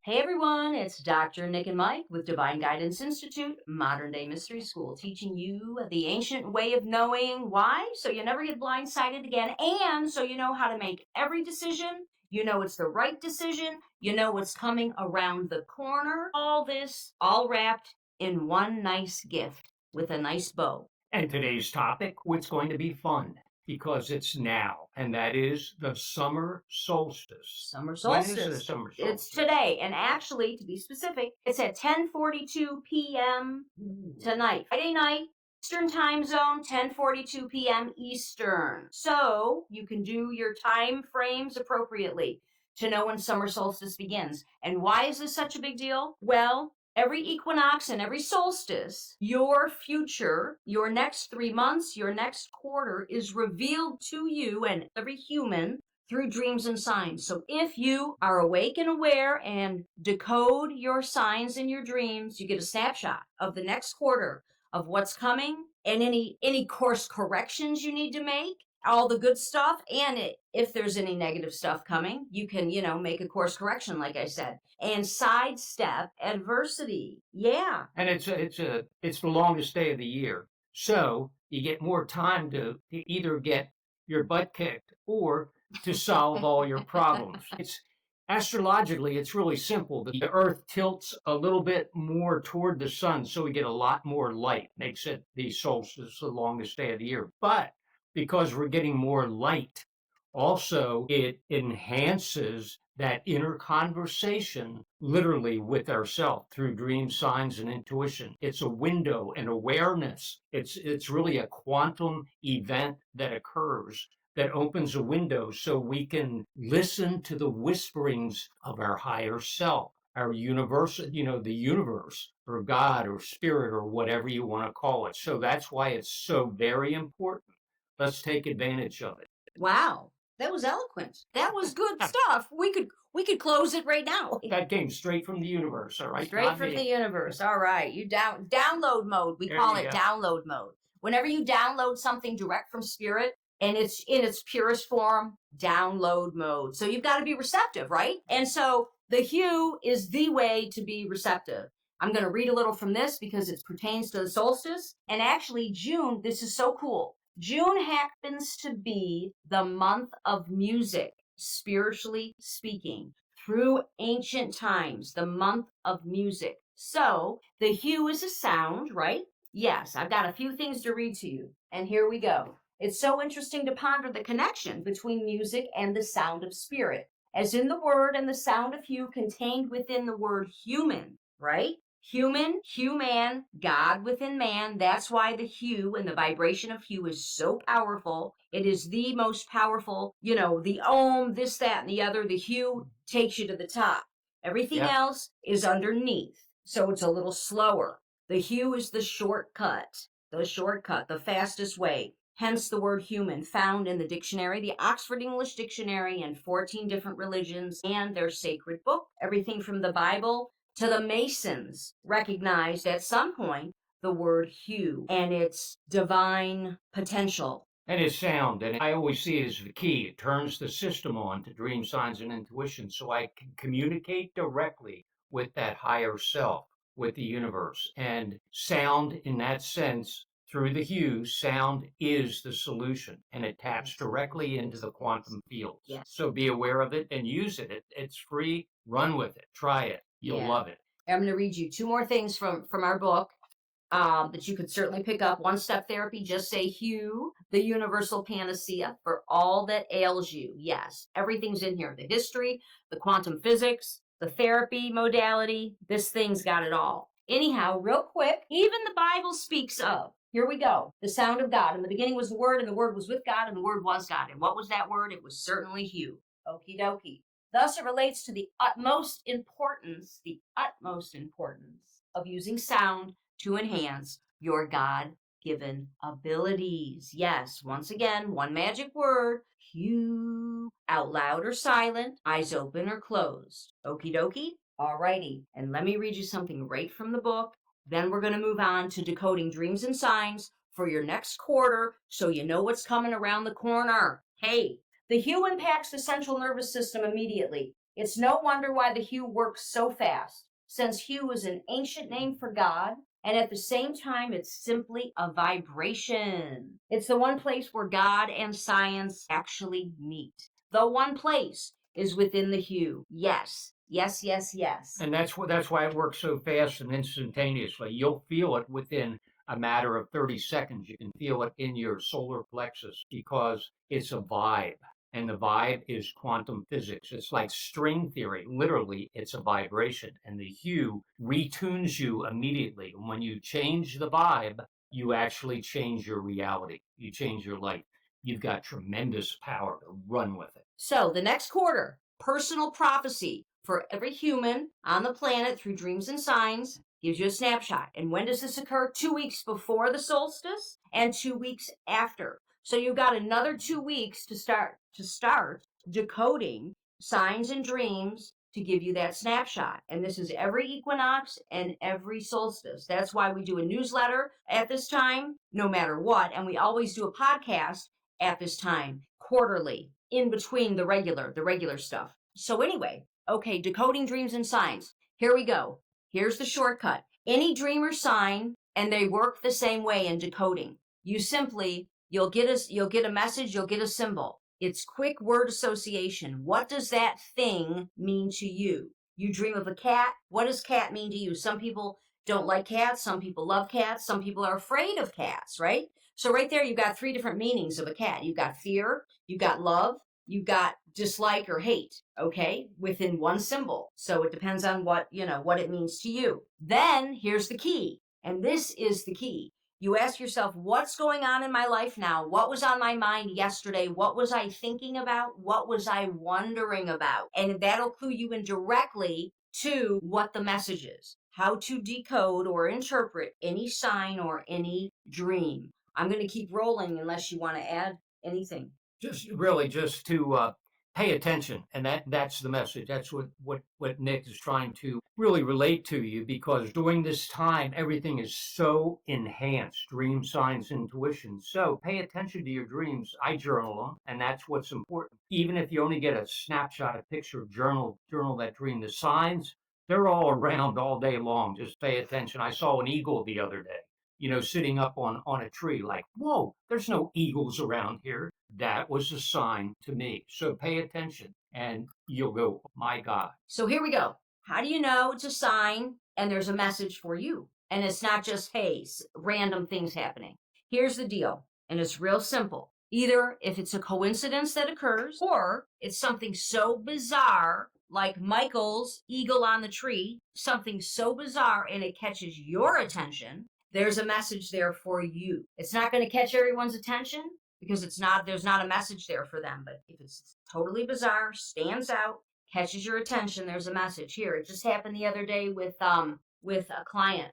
Hey everyone, it's Dr. Nic and Mike with Divine Guidance Institute, Modern Day Mystery School, teaching you the ancient way of knowing why, so you never get blindsided again, and so you know how to make every decision. You know it's the right decision. You know what's coming around the corner. All this, all wrapped in one nice gift with a nice bow. And today's topic, it's going to be fun because it's now, and that is the summer solstice. Summer When is solstice. the summer solstice? It's today, and actually, to be specific, it's at 10:42 p.m. tonight, Friday night, Eastern time zone, 10:42 p.m. Eastern. So you can do your time frames appropriately to know when summer solstice begins. And why is this such a big deal? Well, every equinox and every solstice, your future, your next 3 months, your next quarter is revealed to you and every human through dreams and signs. So if you are awake and aware and decode your signs in your dreams, you get a snapshot of the next quarter, of what's coming, and any course corrections you need to make, all the good stuff, and if there's any negative stuff coming, you can, make a course correction, like I said, and sidestep adversity. Yeah. And it's the longest day of the year. So you get more time to either get your butt kicked or to solve all your problems. It's astrologically, it's really simple. The earth tilts a little bit more toward the sun, so we get a lot more light. Makes it the solstice the longest day of the year. But because we're getting more light, also it enhances that inner conversation literally with ourselves through dream signs and intuition. It's a window and awareness. It's really a quantum event that occurs that opens a window so we can listen to the whisperings of our higher self, our universe, the universe or God or spirit or whatever you want to call it. So that's why it's so very important. Let's take advantage of it. Wow. That was eloquent. That was good stuff. We could close it right now. That came straight from the universe, all right? Straight from the universe. All right. You download mode. We call it download mode. Whenever you download something direct from spirit and it's in its purest form, download mode. So you've got to be receptive, right? And so the hue is the way to be receptive. I'm going to read a little from this because it pertains to the solstice. And actually, June, this is so cool. June happens to be the month of music, spiritually speaking, through ancient times, the month of music. So the hue is a sound, right? Yes, I've got a few things to read to you, and here we go. It's so interesting to ponder the connection between music and the sound of spirit, as in the word and the sound of hue contained within the word human, right? Human, God within man. That's why the hue and the vibration of hue is so powerful. It is the most powerful, the ohm, this, that, and the other. The hue takes you to the top. Everything else is underneath. So it's a little slower. The hue is the shortcut, the fastest way. Hence the word human, found in the dictionary, the Oxford English Dictionary, and 14 different religions and their sacred book. Everything from the Bible to the Masons recognized at some point the word hue and its divine potential. And its sound, and I always see it as the key. It turns the system on to dream signs and intuition so I can communicate directly with that higher self, with the universe. And sound, in that sense, through the hue, sound is the solution, and it taps directly into the quantum field. Yes. So be aware of it and use it. It's free. Run with it. Try it. You'll love it. I'm going to read you 2 more things from our book that you could certainly pick up. One Step Therapy, just say hue, the universal panacea for all that ails you. Yes, everything's in here. The history, the quantum physics, the therapy modality. This thing's got it all. Anyhow, real quick, even the Bible speaks of, here we go, the sound of God. In the beginning was the Word, and the Word was with God, and the Word was God. And what was that Word? It was certainly hue. Okie dokie. Thus, it relates to the utmost importance of using sound to enhance your God-given abilities. Yes, once again, one magic word, hue, out loud or silent, eyes open or closed. Okie dokie? Alrighty, and let me read you something right from the book. Then we're going to move on to decoding dreams and signs for your next quarter so you know what's coming around the corner. Hey, the hue impacts the central nervous system immediately. It's no wonder why the hue works so fast, since hue is an ancient name for God, and at the same time, it's simply a vibration. It's the one place where God and science actually meet. The one place is within the hue. Yes, yes, yes, yes. And that's why it works so fast and instantaneously. You'll feel it within a matter of 30 seconds. You can feel it in your solar plexus because it's a vibe. And the vibe is quantum physics. It's like string theory. Literally, it's a vibration. And the hue retunes you immediately. And when you change the vibe, you actually change your reality. You change your life. You've got tremendous power to run with it. So the next quarter, personal prophecy for every human on the planet through dreams and signs gives you a snapshot. And when does this occur? 2 weeks before the solstice and 2 weeks after. So you've got another 2 weeks to start decoding signs and dreams to give you that snapshot. And this is every equinox and every solstice. That's why we do a newsletter at this time, no matter what. And we always do a podcast at this time, quarterly, in between the regular stuff. So anyway, okay, decoding dreams and signs. Here we go. Here's the shortcut. Any dream or sign, and they work the same way in decoding. You'll get a message, you'll get a symbol. It's quick word association. What does that thing mean to you? You dream of a cat. What does cat mean to you? Some people don't like cats. Some people love cats. Some people are afraid of cats, right? So right there, you've got 3 different meanings of a cat. You've got fear, you've got love, you've got dislike or hate, okay, within one symbol. So it depends on what it means to you. Then here's the key, and this is the key. You ask yourself, what's going on in my life now? What was on my mind yesterday? What was I thinking about? What was I wondering about? And that'll clue you in directly to what the message is, how to decode or interpret any sign or any dream. I'm going to keep rolling unless you want to add anything. Just to pay attention, and that's the message. That's what Nic is trying to really relate to you, because during this time everything is so enhanced, dream, signs, intuition. So pay attention to your dreams. I journal them, and that's what's important. Even if you only get a snapshot, a picture, journal that dream. The signs, they're all around all day long. Just pay attention. I saw an eagle the other day, sitting up on a tree, like, whoa, there's no eagles around here. That was a sign to me. So pay attention and you'll go, oh my God. So here we go. How do you know it's a sign and there's a message for you? And it's not just, hey, random things happening. Here's the deal. And it's real simple. Either if it's a coincidence that occurs, or it's something so bizarre, like Michael's eagle on the tree, something so bizarre and it catches your attention, there's a message there for you. It's not going to catch everyone's attention because there's not a message there for them. But if it's totally bizarre, stands out, catches your attention, there's a message here. It just happened the other day with a client.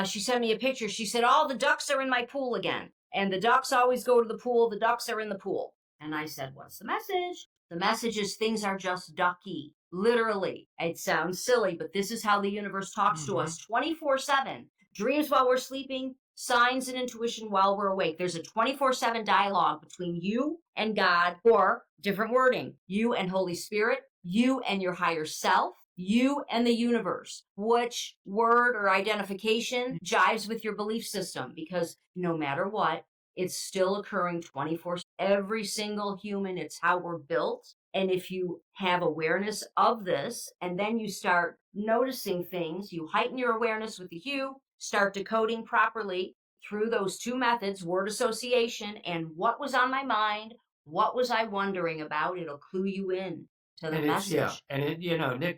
She sent me a picture. She said, all the ducks are in my pool again. And the ducks always go to the pool. The ducks are in the pool. And I said, what's the message? The message is things are just ducky. Literally. It sounds silly, but this is how the universe talks to us 24/7. Dreams while we're sleeping, signs and intuition while we're awake. There's a 24/7 dialogue between you and God, or different wording, you and Holy Spirit, you and your higher self, you and the universe. Which word or identification jives with your belief system? Because no matter what, it's still occurring 24/7. Every single human, it's how we're built. And if you have awareness of this, and then you start noticing things, you heighten your awareness with the hue, start decoding properly through those 2 methods, word association and what was on my mind, what was I wondering about, it'll clue you in to the message. Yeah, and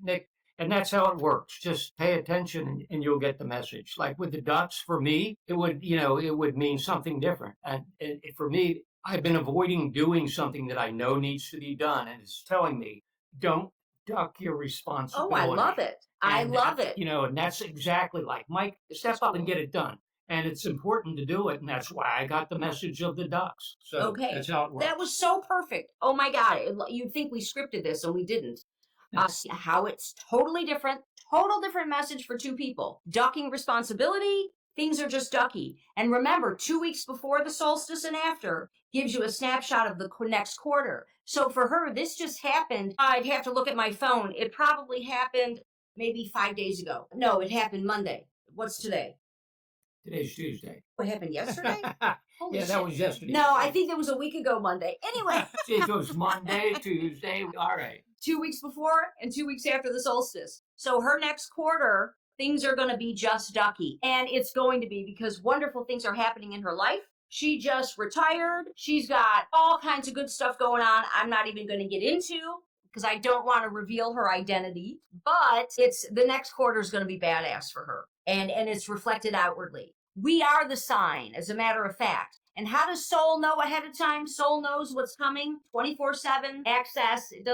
Nic, and that's how it works. Just pay attention and you'll get the message. Like with the ducks, for me, it would mean something different. And for me, I've been avoiding doing something that I know needs to be done, and it's telling me, don't duck your responsibility. Oh, I love it. I love it. And that's exactly like, Mike, step up and get it done. And it's important to do it, and that's why I got the message of the ducks. So okay. That's how it works. That was so perfect. Oh my God. You'd think we scripted this, and we didn't. How it's totally different, total different message for 2 people. Ducking responsibility, things are just ducky. And remember, 2 weeks before the solstice and after, gives you a snapshot of the next quarter. So for her, this just happened. I'd have to look at my phone. It probably happened maybe 5 days ago. No, it happened Monday. What's today? Today's Tuesday. What happened yesterday? Holy Yeah, shit. that was yesterday. No, I think it was a week ago Monday. Anyway. It was Monday, Tuesday. All right. 2 weeks before and 2 weeks after the solstice. So her next quarter, things are going to be just ducky. And it's going to be because wonderful things are happening in her life. She just retired. She's got all kinds of good stuff going on. I'm not even going to get into because I don't want to reveal her identity. But it's the next quarter is going to be badass for her. And it's reflected outwardly. We are the sign, as a matter of fact. And how does soul know ahead of time? Soul knows what's coming 24/7 access. It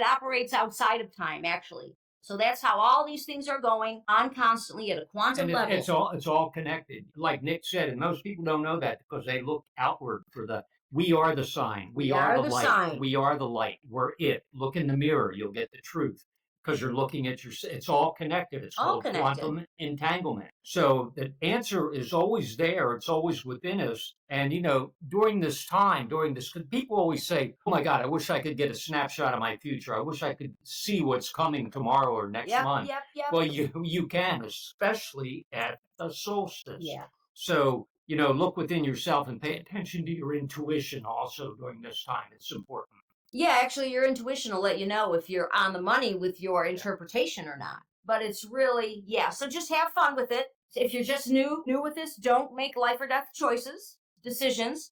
operates outside of time, actually. So that's how all these things are going on constantly at a quantum level. It's all connected. Like Nic said, and most people don't know that because they look outward for we are the sign. We are the light. Sign. We are the light. We're it. Look in the mirror. You'll get the truth. Because you're looking at it's all connected. It's called quantum entanglement. So the answer is always there. It's always within us. And, during this, because people always say, oh my God, I wish I could get a snapshot of my future. I wish I could see what's coming tomorrow or next month. Yep. Well, you can, especially at the solstice. Yeah. So, look within yourself and pay attention to your intuition also during this time. It's important. Yeah, actually, your intuition will let you know if you're on the money with your interpretation or not. But it's really, so just have fun with it. If you're just new with this, don't make life or death decisions,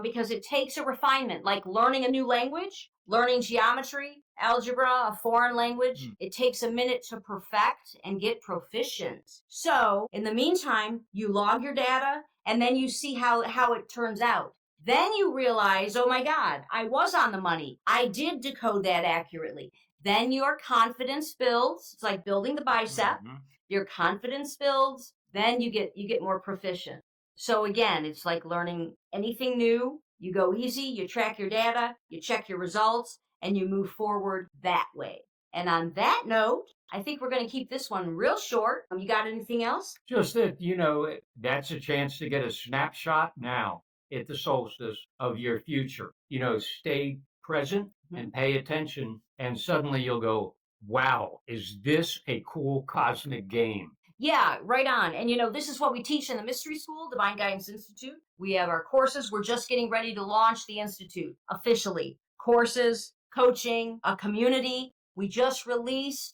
because it takes a refinement, like learning a new language, learning geometry, algebra, a foreign language. It takes a minute to perfect and get proficient. So in the meantime, you log your data and then you see how it turns out. Then you realize, oh my God, I was on the money. I did decode that accurately. Then your confidence builds. It's like building the bicep. Your confidence builds. Then you get more proficient. So again, it's like learning anything new. You go easy, you track your data, you check your results, and you move forward that way. And on that note, I think we're going to keep this one real short. You got anything else? Just that, that's a chance to get a snapshot now at the solstice of your future. Stay present and pay attention, and suddenly you'll go, wow, is this a cool cosmic game? Yeah, right on. And this is what we teach in the Mystery School, Divine Guidance Institute. We have our courses. We're just getting ready to launch the Institute officially. Courses, coaching, a community. We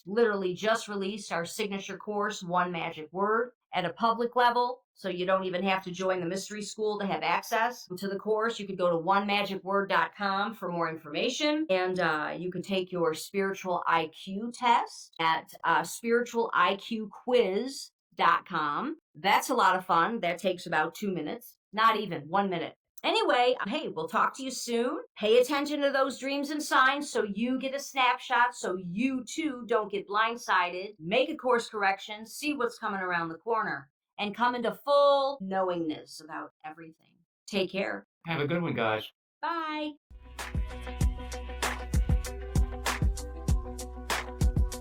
literally just released our signature course, One Magic Word, at a public level. So you don't even have to join the Mystery School to have access to the course. You could go to onemagicword.com for more information. And you can take your spiritual IQ test at spiritualiqquiz.com. That's a lot of fun. That takes about 2 minutes, not even 1 minute. Anyway, hey, we'll talk to you soon. Pay attention to those dreams and signs so you get a snapshot, so you too don't get blindsided. Make a course correction, see what's coming around the corner, and come into full knowingness about everything. Take care. Have a good one, guys. Bye.